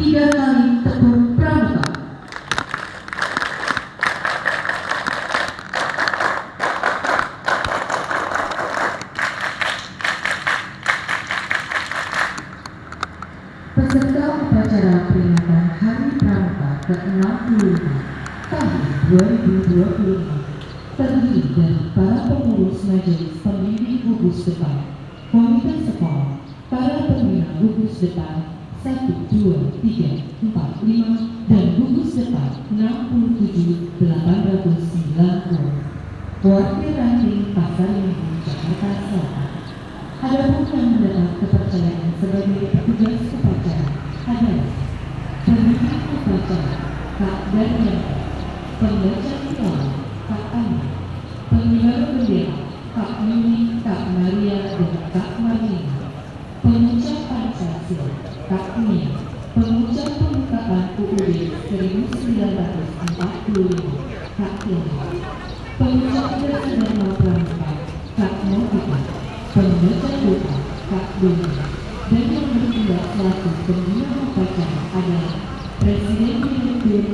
3 kali tepuk pramuka. Peserta upacara peringatan Hari Pramuka ke-65 tahun 2025 terdiri dari para pengurus majelis pembimbing gugus depan, komite sekolah, para pembina gugus depan 1, 2, 3, 4, 5 dan gugus depan 67.890 Warga Ranting Pasar Minggu, Jakarta Selatan. Adapun yang mendapat kepercayaan sebagai petugas upacara adalah pemimpin upacara Kak Daniel, pembaca doa Kak Ani, pengibar bendera Kak Mimi, Kak Maria dan Kak Marlina, pengucap Pancasila Kak Mia, pengucap pembukaan UUD 1945 Kak Tiana, pengucap Dharma Pramuka Kak Monika, pembaca doa Kak Doni, dan yang bertindak selaku pembina upacara adalah Presiden Direktur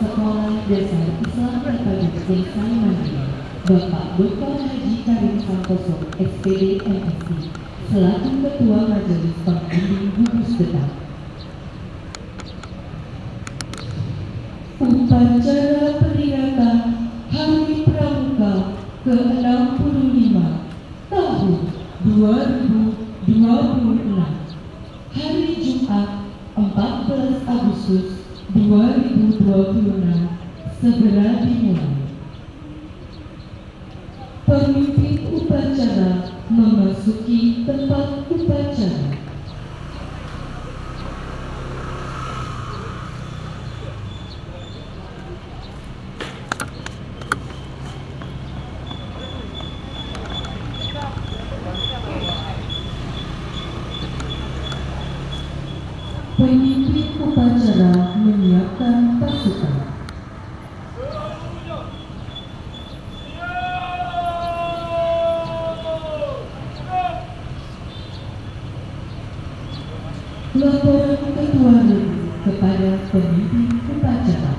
Sekolah Dasar Islam Terpadu Desa Mandiri, Bapak Dr. Haji Karim Santoso, SPD MSc, selaku Ketua Majelis Pembimbing Gugus Depan. Upacara peringatan Hari Pramuka ke-65 tahun 2026 hari Jumat 14 Agustus 2026 segera dimulai. Pemimpin upacara memasuki tempat upacara. Pemimpin upacara menyiapkan pasukan. Laporan Ketua Regu kepada pemimpin upacara.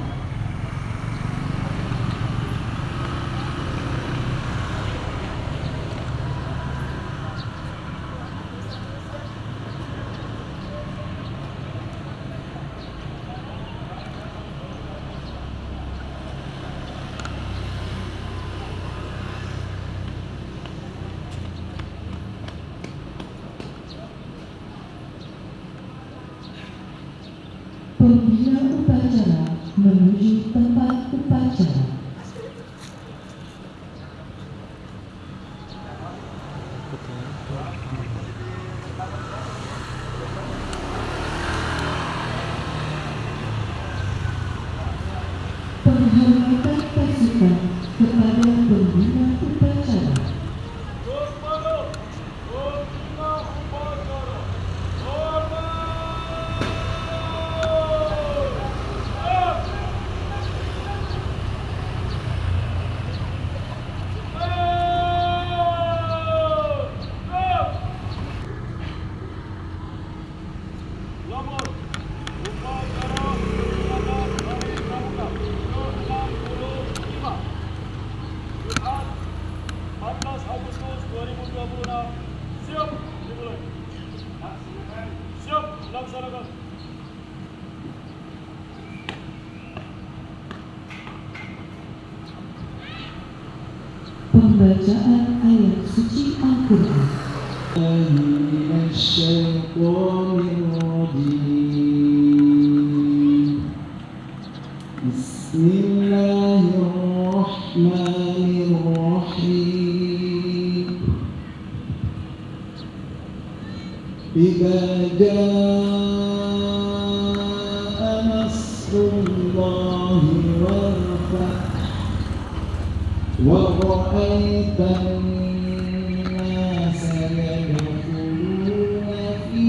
Pembina upacara menuju tempat upacara. Penghormatan pasukan kepada pembina upacara. Siap dimulai. Siap laksanakan. Pembacaan ayat suci Al-Quran. Bismillahirrahmanirrahim. Idza jaa nasrullahi wal fath wa ra'aitan nasa yadkhuluna fi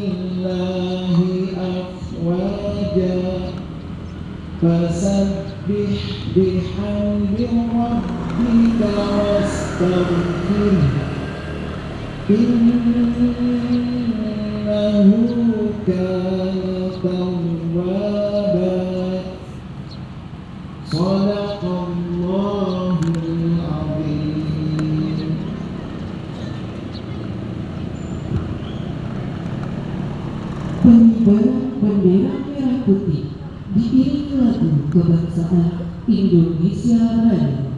dinillahi afwaja fasabbih bihamdi rabbika wastaghfirhu innahu kana pengibaran bendera merah putih diiringi lagu kebangsaan Indonesia Raya.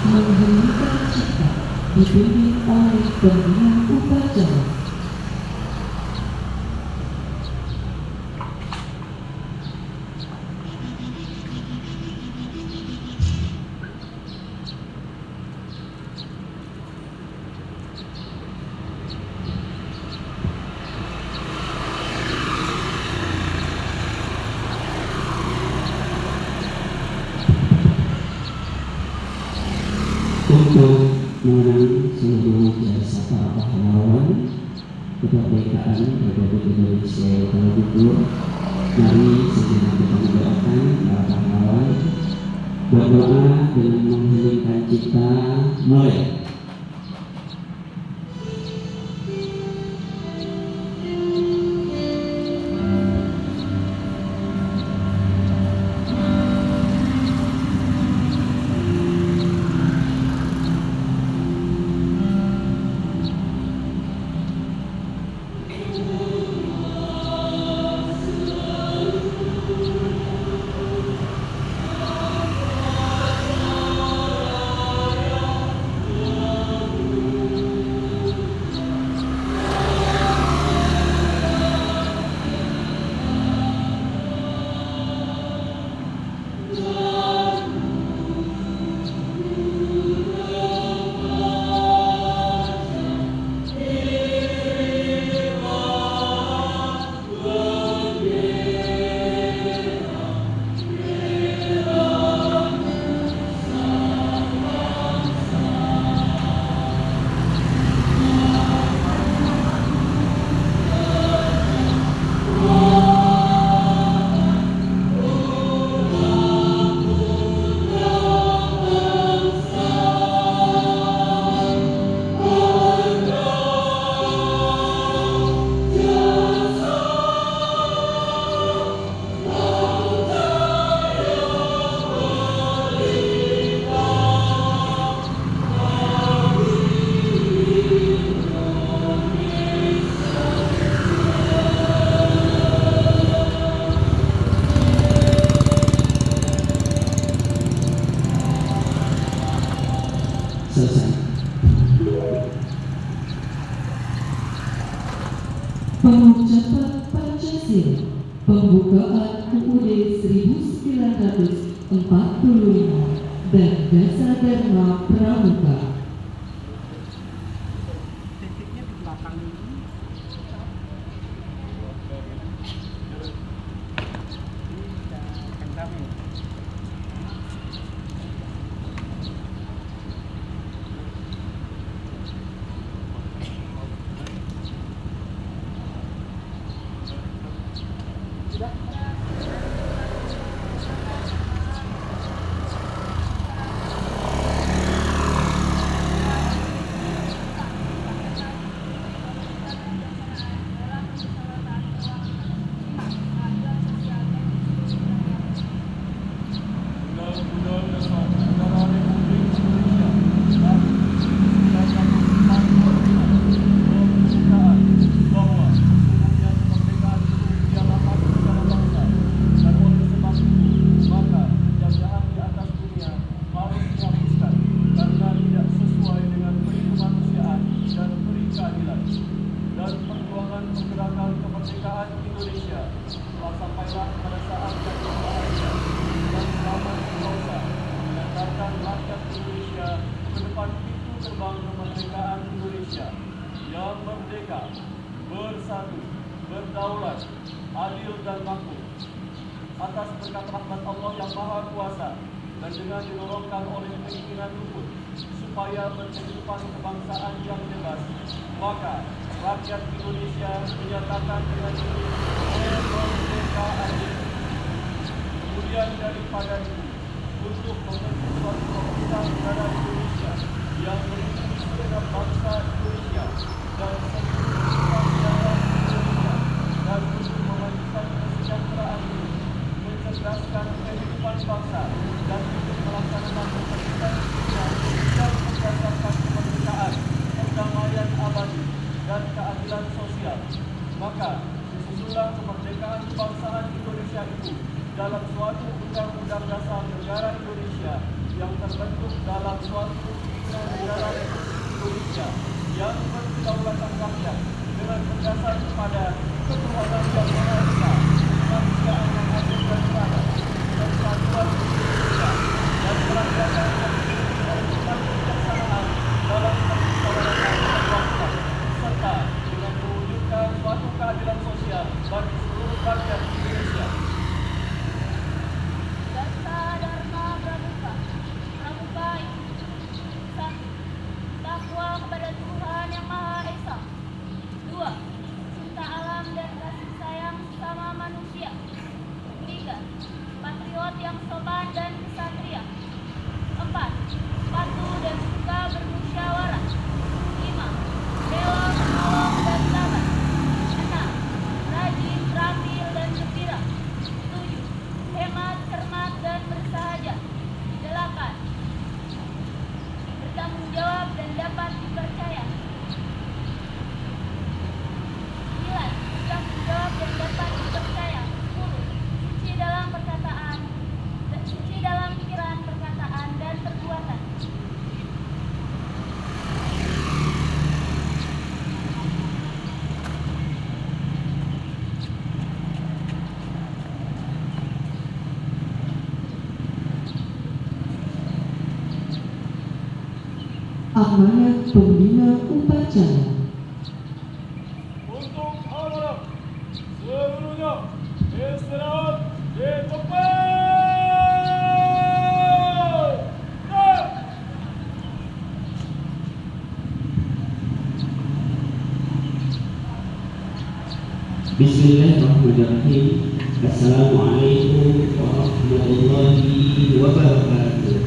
Menghentikan cipta dipimpin oleh pembina upacara. Untuk mengenang seluruh jasa para pahlawan kemerdekaan Republik Indonesia yang telah gugur, mari sejenak kita mendoakan para pahlawan, berdoa dengan mengheningkan cipta, mulai. pembukaan UUD 1945 dan Jasa Dharma Pramuka. Titiknya di belakang ini. Sampailah pada saat yang berbahagia dan selamat berbangsa, mengantarkan rakyat Indonesia ke depan pintu gerbang kemerdekaan Indonesia yang merdeka, bersatu, berdaulat, adil dan makmur. Atas berkat rahmat Allah yang Maha Kuasa dan dengan didorongkan oleh keinginan luhur supaya berkehidupan kebangsaan yang bebas, maka rakyat Indonesia menyatakan dengan ini kemerdekaan. Kemudian daripada itu, untuk membentuk suatu pemerintah negara Indonesia yang melindungi segenap bangsa Indonesia dan seluruh rakyat Indonesia, dan untuk memajukan kesejahteraan ini, mencerdaskan kehidupan bangsa dan untuk melaksanakan kepentingan dunia yang berdasarkan kemerdekaan, perdamaian abadi dan keadilan sosial. Maka disusunlah kemerdekaan kebangsaan Indonesia itu dalam suatu undang-undang dasar negara Indonesia yang terbentuk dalam suatu negara Republik Indonesia yang berkedaulatan rakyat dengan berdasar kepada ketuhanan yang Maha Esa, kemanusiaan yang adil dan beradab, persatuan Indonesia dan kerajaan yang dipimpin oleh kebijaksanaan dalam permusyawaratan kebangsaan, serta dengan mewujudkan suatu keadilan sosial bagi seluruh rakyat Indonesia. Jasa Dharma Pramuka. Pramuka itu 1. Takwa kepada Tuhan Yang Maha Esa. 2. Cinta alam dan kasih sayang sesama manusia. 3. Patriot yang sopan dan kesatria. 4. Patuh dan suka bermusyawarah. 5. Rela menolong dan sabar. 6. Rajin, terampil dan gembira. 7. Hemat, cermat dan bersahaja. 8. Bertanggung jawab dan dapat dipercaya. 9. Bertanggung jawab dan dapat dipercaya. 10. Suci dalam perkataan, suci dalam pikiran, perkataan dan perbuatan. Amanat Pembina Upacara. Untuk amanah seluruhnya istirahat di tempat. Bismillahirrahmanirrahim. Assalamualaikum warahmatullahi wabarakatuh.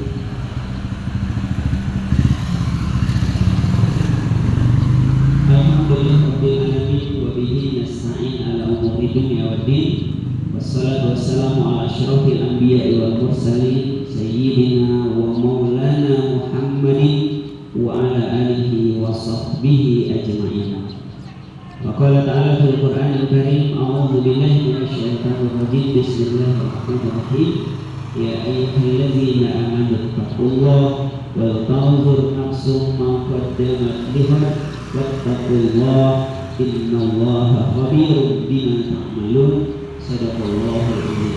Alhamdulillahirabbil alamin wa bihi nasta'in ala umuri dunya waddin. Wassalatu wassalamu ala asyrafil anbiya'i wal mursalin sayyidina wa maulana Muhammadin wa ala alihi wa sahbihi ajma'in. Wa qala ta'ala fil Qur'anil Karim, a'udzu billahi minasyaitonir rajim. Bismillahirrahmanirrahim. Ya ayyuhalladzina amanu taqullaha wal tanzur nafsum ma qaddamat lighad wattaqullaha innallaha khabirum bima ta'malun. Sadaqallahul adzim.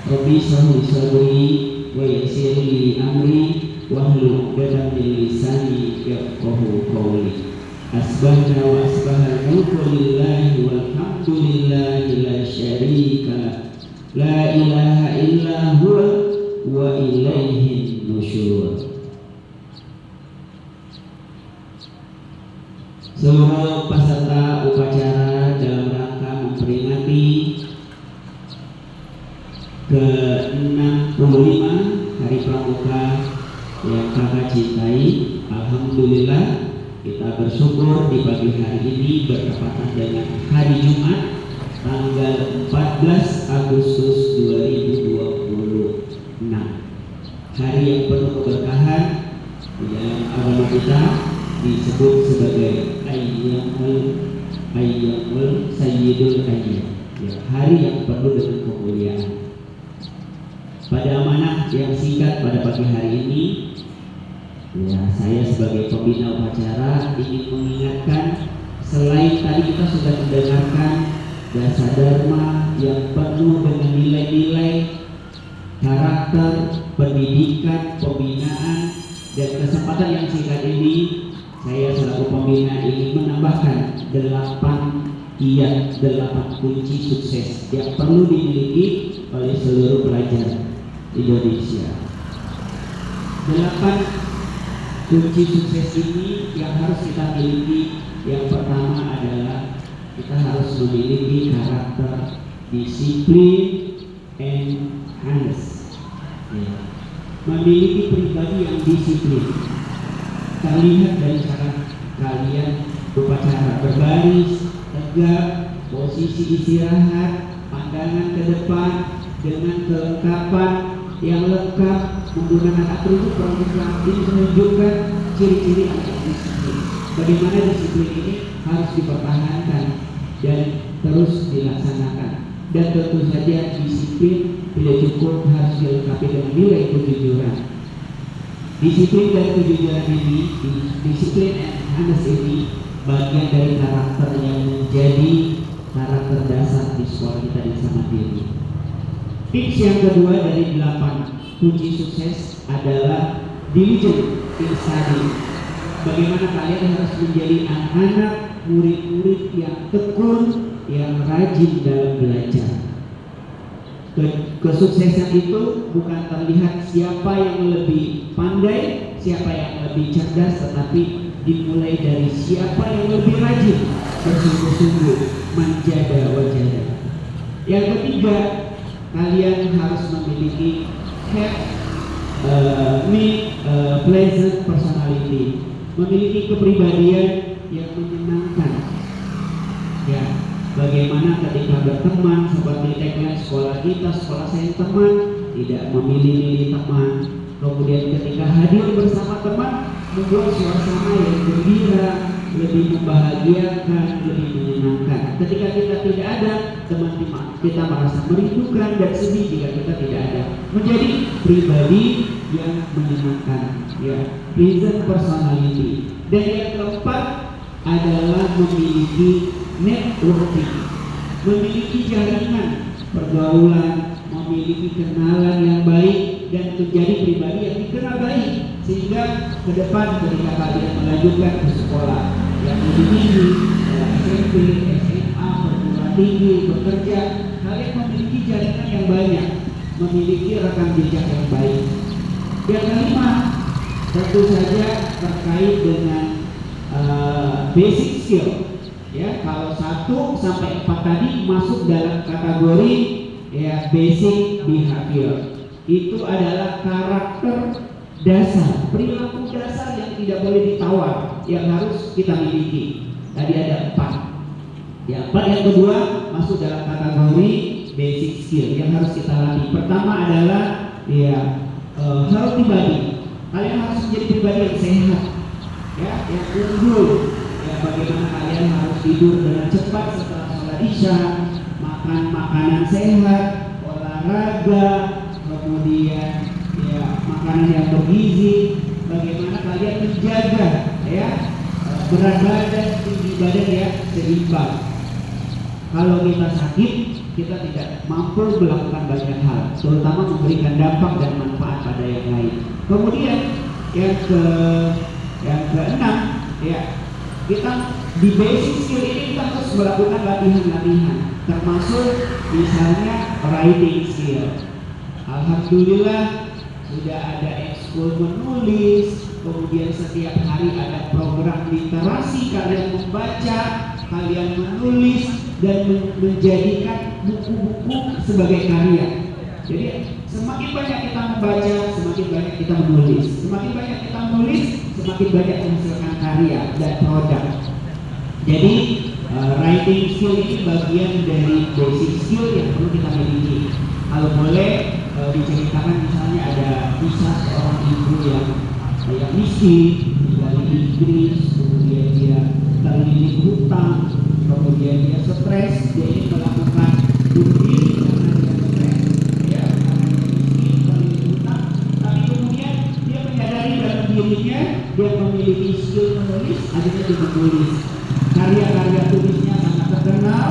Rabbi shrah li sadri wa yassir li amri wahlul 'uqdatam min lisani yafqahu qawli. Asbahna wa asbahal mulku lillahi walhamdulillahi la syarika lah. La ilaha illa huwa wa ilaihin nusyur. Seluruh peserta upacara dalam rangka memperingati ke-65 Hari Pramuka yang kakak cintai, alhamdulillah kita bersyukur di pagi hari ini bertepatan dengan hari Jumat tanggal 14 Agustus 2026, hari yang penuh keberkahan. Di dalam agama kita disebut sebagai Ayyamul Sayyidul Ayyam, ya, hari yang penuh dengan kemuliaan. Pada amanah yang singkat pada pagi hari ini, ya, saya sebagai pembina upacara ingin mengingatkan, selain tadi kita sudah mendengarkan dasar dharma yang penuh dengan nilai-nilai karakter, pendidikan, pembinaan, dan kesempatan yang singkat ini saya selaku pembina ingin menambahkan 8 kunci sukses yang perlu dimiliki oleh seluruh pelajar Indonesia. 8 kunci sukses ini yang harus kita miliki. Yang pertama adalah kita harus memiliki karakter disiplin and honest, ya. Memiliki pribadi yang disiplin. Kita lihat dari cara kalian upacara berbaris tegak, posisi istirahat, pandangan ke depan dengan kelengkapan yang lengkap, menggunakan atribut pramuka ini menunjukkan ciri-ciri anak disiplin. Bagaimana disiplin ini harus dipertahankan dan terus dilaksanakan. Dan tentu saja disiplin tidak cukup, harus dilengkapi dengan nilai kejujuran. Disiplin dan kejujuran ini, disiplin and honest ini bagian dari karakter yang menjadi karakter dasar di sekolah kita di Samadiri. Tips yang kedua dari 8 kunci sukses adalah diligent in study. Bagaimana kalian harus menjadi anak-anak, murid-murid yang tekun, yang rajin dalam belajar. Kesuksesan itu bukan terlihat siapa yang lebih pandai, siapa yang lebih cerdas, tetapi dimulai dari siapa yang lebih rajin bersungguh-sungguh menjaga wajah. Yang ketiga, kalian harus memiliki pleasant personality, memiliki kepribadian yang menyenangkan. Ya, bagaimana ketika berteman, seperti tagline sekolah kita, sekolah saya teman, tidak memilih-milih teman. Kemudian ketika hadir bersama teman, membuat suasana yang gembira, lebih membahagiakan, lebih menyenangkan. Ketika kita tidak ada, teman-teman kita merasa merindukan dan sedih jika kita tidak ada. Menjadi pribadi yang menyenangkan, ya, pleasant personality. Dan yang keempat adalah memiliki networking, memiliki jaringan pergaulan, memiliki kenalan yang baik, dan menjadi pribadi yang dikenal baik, sehingga ke depan ketika kalian melanjutkan ke sekolah yang lebih tinggi, SMP, SMA, perguruan tinggi, bekerja, kalian memiliki jaringan yang banyak, memiliki rekam jejak yang baik. Yang kelima, tentu saja terkait dengan basic skill. Ya, kalau 1 sampai 4 tadi masuk dalam kategori, ya, basic behavior. Itu adalah karakter dasar, perilaku dasar yang tidak boleh ditawar, yang harus kita miliki. Tadi ada 4. Ya, 4 yang kedua masuk dalam kategori basic skill yang harus kita latih. Pertama adalah, ya, healthy body. Kalian harus menjadi pribadi yang sehat, ya, yang unggul. Ya, bagaimana kalian harus tidur dengan cepat setelah sholat isya, makan makanan sehat, olahraga, kemudian, ya, makanan yang bergizi. Bagaimana kalian menjaga, ya, berat badan, tinggi badan yang seimbang. Kalau kita sakit, kita tidak mampu melakukan banyak hal, terutama memberikan dampak dan manfaat pada yang lain. Kemudian yang keenam, ya, kita di basic skill ini kita harus melakukan latihan-latihan, termasuk misalnya writing skill. Alhamdulillah sudah ada ekskul menulis, kemudian setiap hari ada program literasi, kalian membaca, kalian menulis dan menjadikan buku-buku sebagai karya. Jadi semakin banyak kita membaca, semakin banyak kita menulis. Semakin banyak kita menulis, semakin banyak menghasilkan karya dan produk. Jadi writing skill ini bagian dari basic skill yang perlu kita miliki. Kalau boleh diceritakan, misalnya ada kisah seorang ibu yang miskin dari Inggris, kemudian dia terlilit hutang, kemudian dia stres, dia ingin melakukan bunuh diri karena dia stres, ya, karena dia miskin, terlilit hutang, tapi kemudian dia menyadari dalam dirinya dia memiliki skill menulis, akhirnya dia menulis. Karya-karya tulisnya sangat terkenal,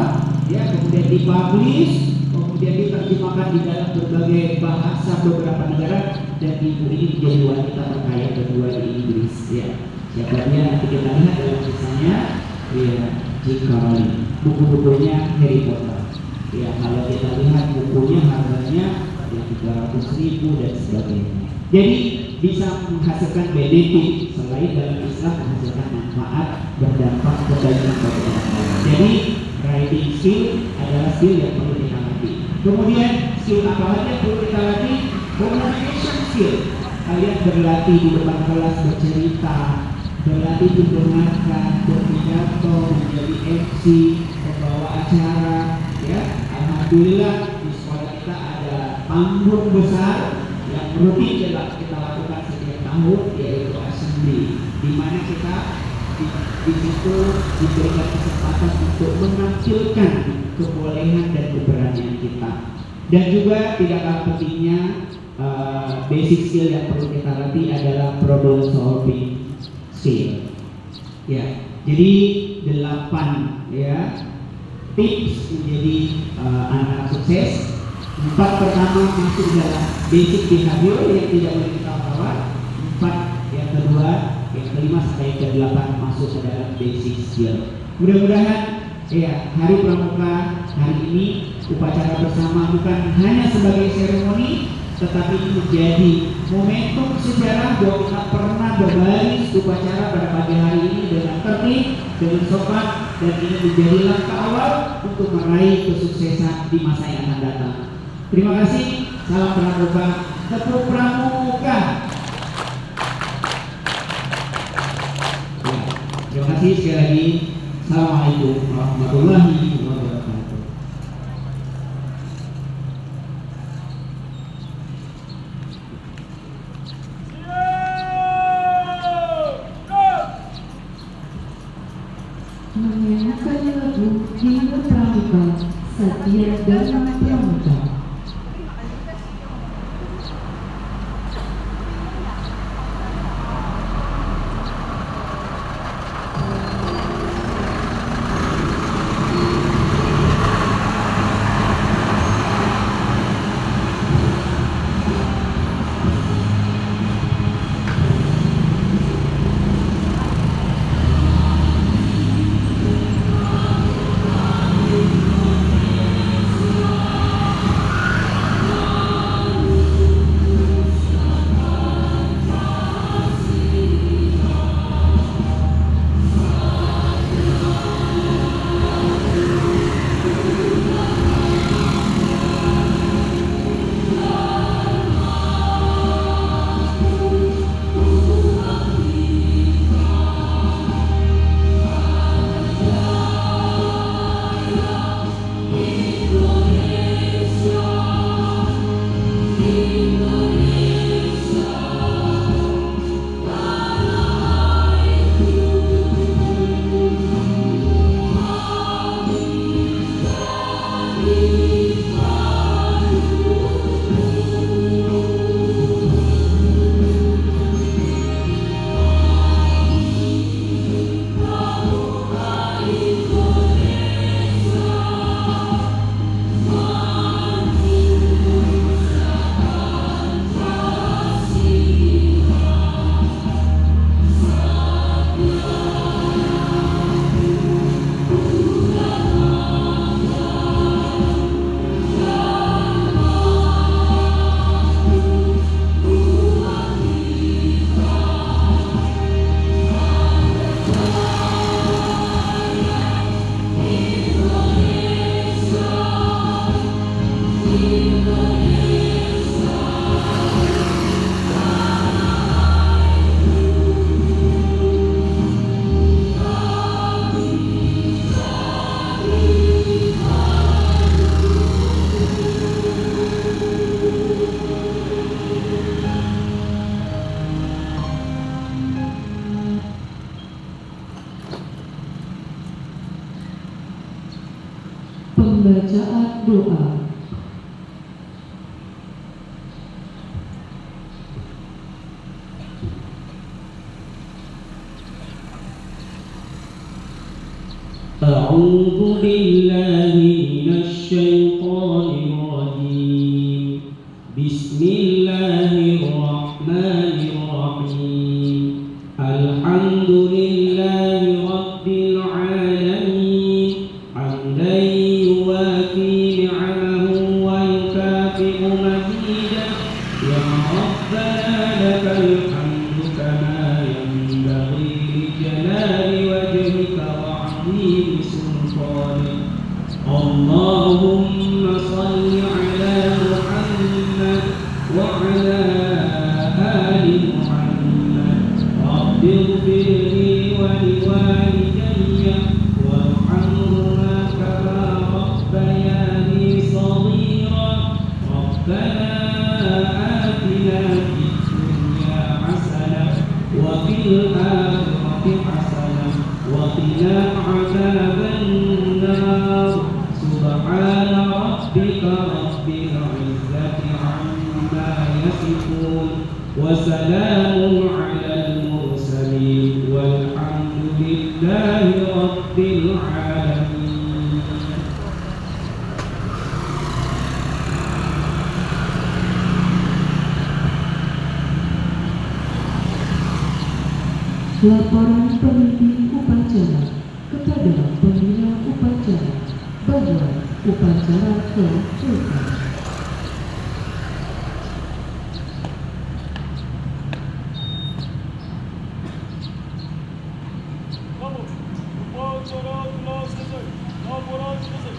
ya, kemudian dipublish, kemudian diterjemahkan di dalam berbagai bahasa beberapa negara, dan ibu ini menjadi wanita terkaya kedua di Inggris, ya. Siapa dia nanti kita lihat dalam kisahnya, ya, J.K. Rowling. Buku-bukunya Harry Potter, ya, kalau kita lihat bukunya harganya ya 300.000 dan sebagainya. Jadi bisa menghasilkan benefit, selain dalam Islam menghasilkan manfaat, berdampak kebaikan bagi orang lain. Jadi writing skill adalah skill yang perlu kita latih. Kemudian skill apa lagi yang perlu kita latih? Communication skill. Kalian berlatih di depan kelas bercerita, berlatih mendengarkan, berpidato, menjadi MC, membawa acara, ya. Alhamdulillah di sekolah kita ada panggung besar yang rutin kita lakukan setiap tahun, yaitu assembly, di mana kita di situ diberikan kesempatan untuk menampilkan kebolehan dan keberanian kita. Dan juga tidak kalah pentingnya basic skill yang perlu kita latih adalah problem solving skill. Ya, jadi 8 ya tips menjadi anak sukses. 4 pertama masuk dalam basic behavior yang tidak boleh kita bawa. 4 yang kedua, yang kelima sampai yang ke-8 masuk ke dalam basic skill. Mudah-mudahan ya hari pramuka hari ini upacara bersama bukan hanya sebagai seremoni, tetapi menjadi momentum sejarah bahwa kita pernah berbaris upacara pada pagi hari ini dengan tertib, dengan sopan, dan ini menjadi langkah awal untuk meraih kesuksesan di masa yang akan datang. Terima kasih, salam pramuka, tepuk pramuka. Ya, terima kasih sekali lagi. Assalamualaikum warahmatullahi wabarakatuh. Menyanyikan lagu Himne Pramuka, Satya Dharma Pramuka. أعوذ بالله من الشيطان الرجيم بسم الله الرحمن الرحيم الحمد لله رب العالمين حمدا يوافي نعمه ويكافئ مزيده يا ربنا لك الحمد كما ينبغي لجلال وجهك وعظيم سلطانك اللهم صل على محمد وعلى آل محمد رب اغفر لي ولوالدي وارحمهما كما ربياني صغيرا ربنا آتنا في الدنيا حسنة وفي الآخرة حسنة وقنا عذاب النار سبحان ربك رب العزة عما يصفون وسلام على المرسلين والحمد لله رب العالمين. Laporan pemimpin upacara kepada pembina upacara bahwa upacara telah selesai. Namun, upacara telah selesai. Laporan selesai.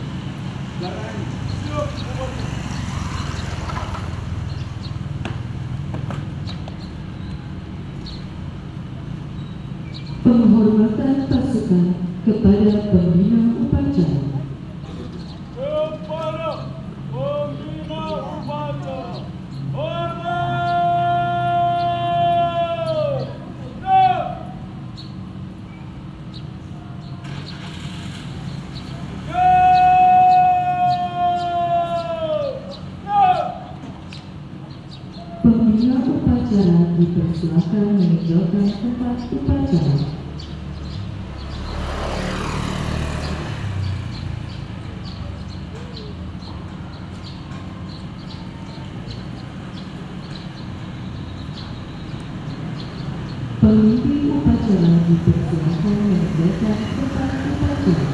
Sekarang siap membantu. Penghormatan pasukan kepada pembina upacara. Kepada pembina upacara, hormat! Siap! Pembina upacara dipersilakan meninggalkan tempat upacara. Pemimpin upacara dipersilakan meninggalkan tempat upacara.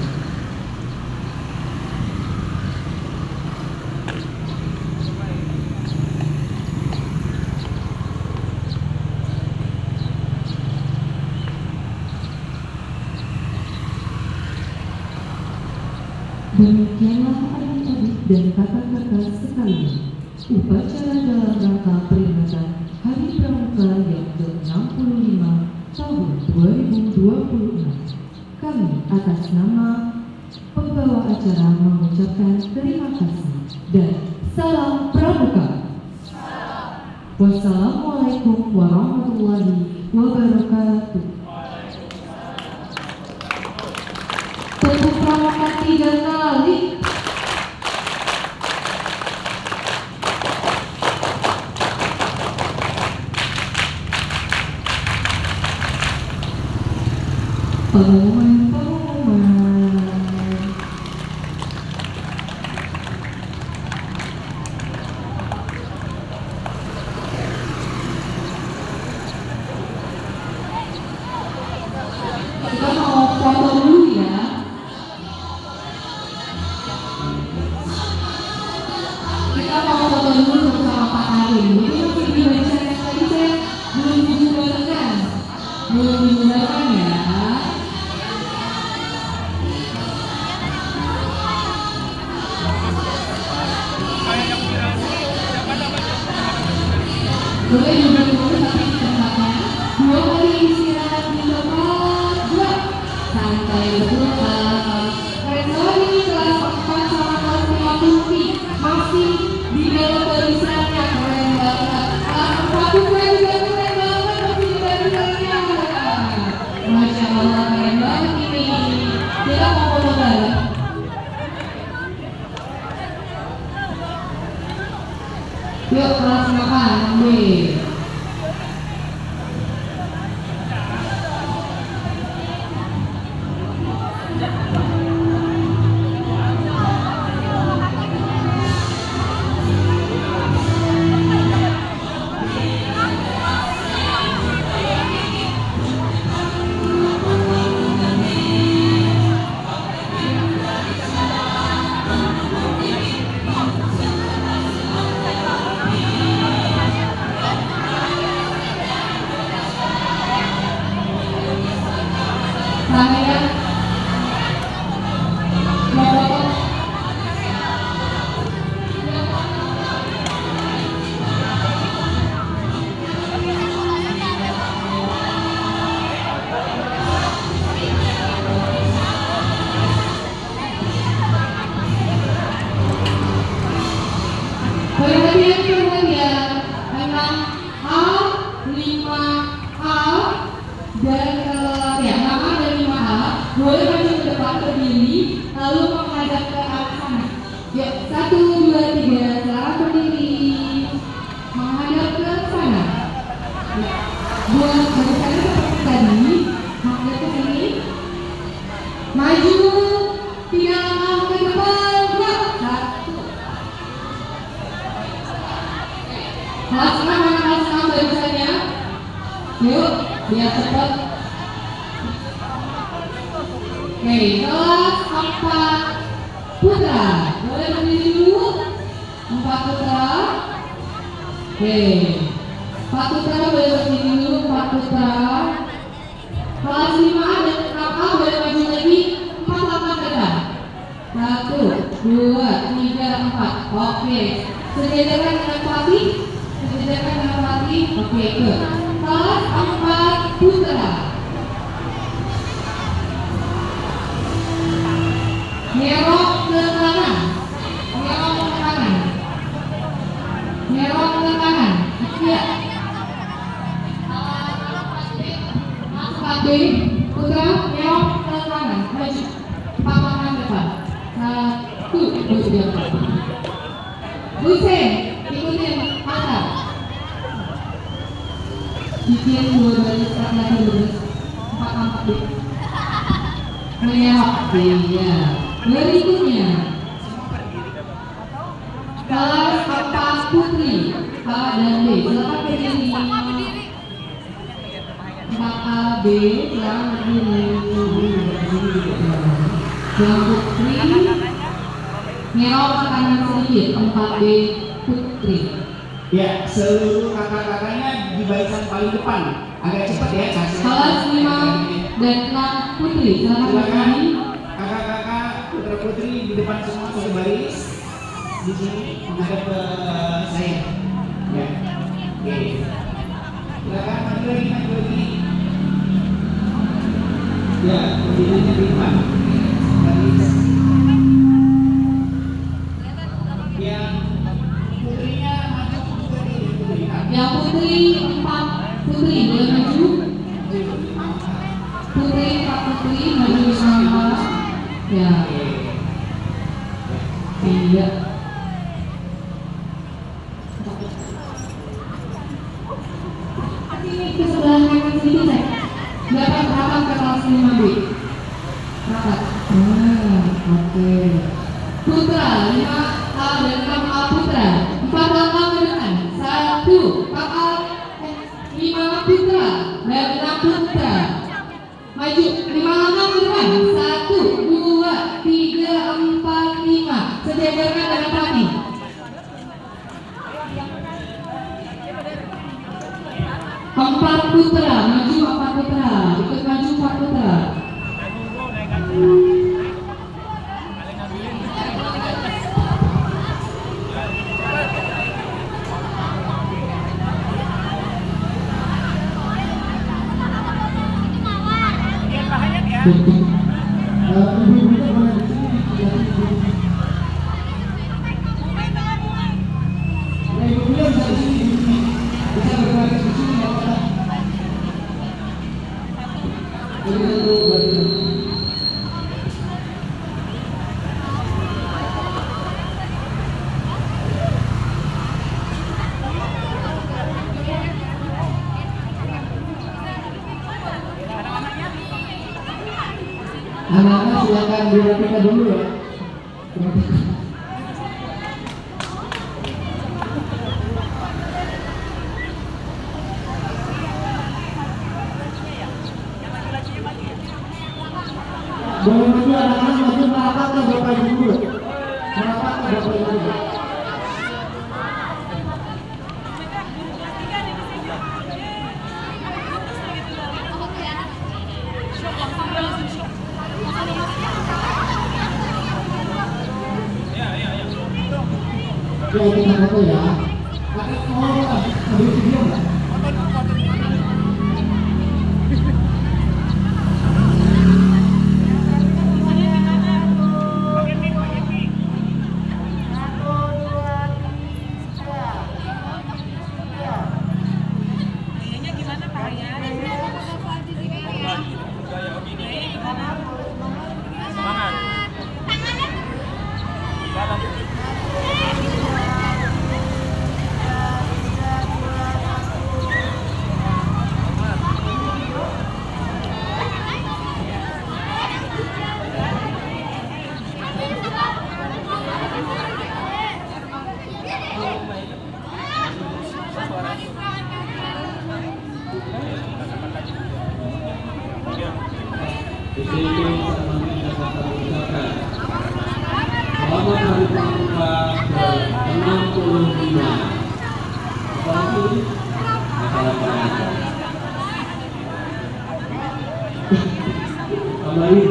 Demikianlah adik-adik dan kakak-kakak sekalian, upacara dalam rangka peringatan Hari Pramuka yang ke-65 tahun 2026. Kami atas nama pembawa acara mengucapkan terima kasih dan salam Pramuka. Wassalamualaikum warahmatullahi wabarakatuh. Tepuk pramuka 3 kali. Pengumuman. Kita mau foto dulu ya. Kita mau foto dulu bersama Pak Karim. Ini masih di barisan yang tadi saya belum dibubarkan. Belum dibubarkan ya. Boleh duduk dulu tapi di tempatnya. 2 kali istirahat di tempat 2. Santai bergerak. Keren lagi kelas 4 sama kelas 50 masih di dalam barisannya. Keren banget. Kelas 4 juga keren banget masih di barisannya. Masya Allah keren banget ini. Kita mau foto bareng. Yuk kelas makan, ambil. dan ya Mama dan 5A boleh maju ke depan berdiri lalu menghadap ke arah sana. Yuk, 1, 2, 3, selamat berdiri menghadap ke sana. Ya. Buat barisannya seperti tadi, menghadap ke sini, maju 3 langkah ke depan, gerak 1. Kelas 6 barisannya. Yuk, biar cepat. Oke, kelas 4 putra. Boleh berdiri dulu. 4 putra. Oke. 4 putra boleh berdiri dulu. 4 putra. Kelas 5 dan 6A boleh maju lagi 4 langkah ke depan. 1, 2, 3, 4. Oke. Sejajarkan dengan pelatih. Sejajarkan dengan pelatih. Oke, ke kelas 4 putra. Nyerok ke kanan. Nyerok ke kanan. Nyerok ke kanan. Iya. Kelas 4B putra nyerok ke kanan. Maju 4 langkah depan. 1, 2, 3, 4. Husein ikutin Hasan. Bikin 2 baris lagi lurus 4 langkah B. Menyerok. Iya. Berikutnya kelas 4 putri A dan B. Silakan berdiri. 4A B silakan berdiri. Yang putri nyerok ke kanan sedikit. 4B putri. Ya, seluruh kakak-kakaknya di barisan paling depan. Agak cepat ya kasih. Kelas 5 dan 6 putri silakan berdiri. Kakak-kakak putra putri di depan semua satu baris. Di sini menghadap ke saya. Ya. Oke. Silakan maju lagi. Ya, berdirinya di depan. Baris. Yang putrinya maju putri. Yang putri 4 putri boleh maju. Putri 4 putri maju sama. Ya. Iya. Sini ke sebelah kanan sedikit saya. Dapat rapat ke kelas 5B. Rapat. Oke. Putra 5A dan 6A putra. 4 langkah ke depan. 1 4A 5 putra dan 6 putra. Maju 5 langkah ke depan. 1, 2, 3, 4, 5. Sejajarkan dengan pelatih. 4 putra, maju 4 putra. Ikut maju 4 putra. Ibu-ibunya boleh di sini. Ya, ibu-ibunya bisa di sini. Bisa berbaris di sini. Nggak apa-apa. Jadi satu baris. Anak-anak silakan dirapikan dulu ya. Boleh maju anak-anak maju merapat ke Bapak Ibu dulu. Merapat ke Bapak Ibu dulu. Ya, kita foto ya. Ambil video nggak? SMP Sarmantri Jakarta mengucapkan selamat Hari Pramuka ke-65. Apalagi masalah tambahin.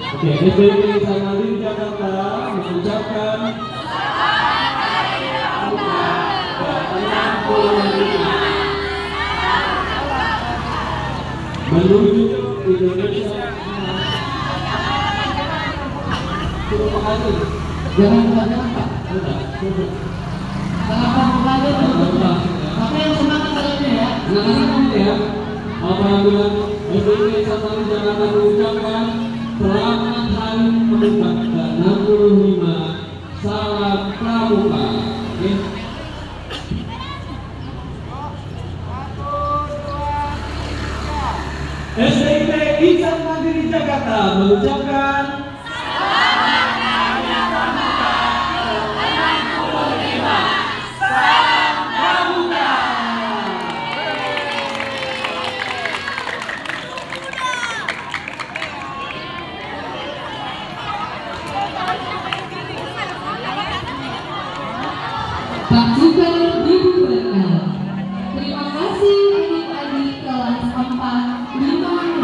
Oke, SMP Sarmantri Jakarta mengucapkan menuju Indonesia. Terima kasih. Jangan Pak. Selamat mengalir. Tapi yang semangat saja ya. Anak-anak ya, apabila SMP Sarmantri Jakarta mengucapkan selamat Hari Pramuka ke-65. Salam Pramuka. Oke. SMP Insan Mandiri Jakarta mengucapkan Pasukan